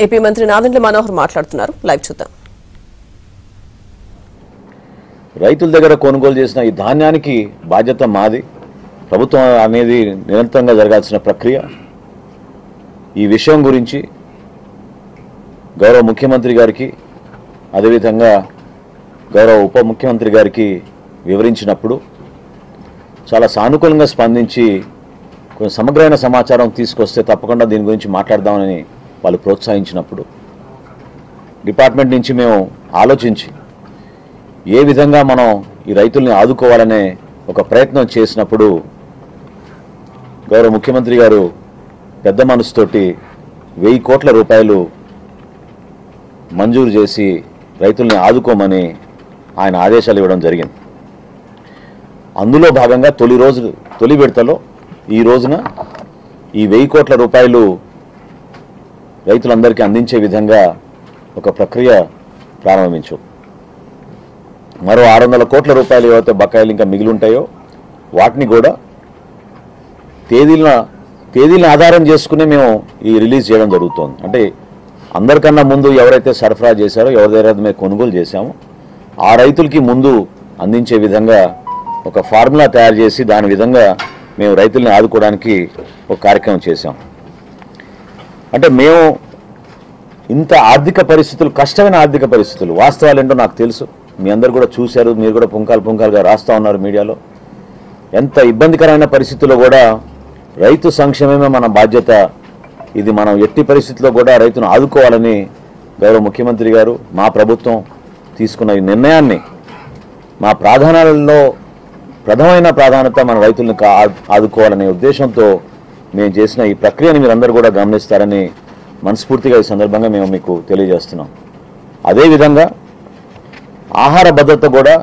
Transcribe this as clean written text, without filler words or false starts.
AP మంత్రి నాదెండ్ల మనోహర్ మాట్లాడుతున్నారు. Live చూద్దాం. రైతుల దగ్గర కొనుగోలు చేసిన ఈ ధాన్యానికి బాధ్యత మాది. ప్రభుత్వం అనేది నిరంతరంగా జరగాల్సిన ప్రక్రియ. ఈ విషయం గురించి గౌరవ ముఖ్యమంత్రి గారికి అదేవిధంగా గౌరవ ఉప ముఖ్యమంత్రి గారికి వివరించినప్పుడు చాలా సానుకూలంగా స్పందించి కొంచెం సమగ్రమైన సమాచారం తీసుకొస్తే తప్పకుండా దీని గురించి మాట్లాడదామని వాళ్ళు ప్రోత్సహించినప్పుడు డిపార్ట్మెంట్ నుంచి మేము ఆలోచించి ఏ విధంగా మనం ఈ రైతుల్ని ఆదుకోవాలనే ఒక ప్రయత్నం చేసినప్పుడు గౌరవ ముఖ్యమంత్రి గారు పెద్ద మనసుతోటి 1000 కోట్ల రూపాయలు మంజూరు చేసి రైతుల్ని ఆదుకోమని ఆయన ఆదేశాలు ఇవ్వడం జరిగింది. అందులో భాగంగా తొలి విడతలో ఈ రోజున ఈ 1000 కోట్ల రూపాయలు రైతులందరికీ అందించే విధంగా ఒక ప్రక్రియ ప్రారంభించాం. మరో 600 కోట్ల రూపాయలు ఏవైతే బకాయిలు ఇంకా మిగిలి ఉంటాయో వాటిని కూడా తేదీలను ఆధారం చేసుకుని మేము ఈ రిలీజ్ చేయడం జరుగుతోంది. అంటే అందరికన్నా ముందు ఎవరైతే సరఫరా చేశారో ఎవరి దగ్గర మేము కొనుగోలు చేశామో ఆ రైతులకి ముందు అందించే విధంగా ఒక ఫార్ములా తయారు చేసి దాని విధంగా మేము రైతుల్ని ఆదుకోవడానికి ఒక కార్యక్రమం చేశాం. అంటే మేము ఇంత ఆర్థిక పరిస్థితులు, కష్టమైన ఆర్థిక పరిస్థితులు, వాస్తవాలు ఏంటో నాకు తెలుసు, మీ అందరు కూడా చూశారు, మీరు కూడా పుంకాలుగా రాస్తూ ఉన్నారు మీడియాలో. ఎంత ఇబ్బందికరమైన పరిస్థితుల్లో కూడా రైతు సంక్షేమమే మన బాధ్యత, ఇది మనం ఎట్టి పరిస్థితుల్లో కూడా రైతును ఆదుకోవాలని గౌరవ ముఖ్యమంత్రి గారు మా ప్రభుత్వం తీసుకున్న ఈ నిర్ణయాన్ని మా ప్రాధాన్యాలలో ప్రధానమైన ప్రాధాన్యత మన రైతులను ఆదుకోవాలనే ఉద్దేశంతో మేము చేసిన ఈ ప్రక్రియను మీరందరూ కూడా గమనిస్తారని మనస్ఫూర్తిగా ఈ సందర్భంగా మేము మీకు తెలియజేస్తున్నాం. అదేవిధంగా ఆహార భద్రత కూడా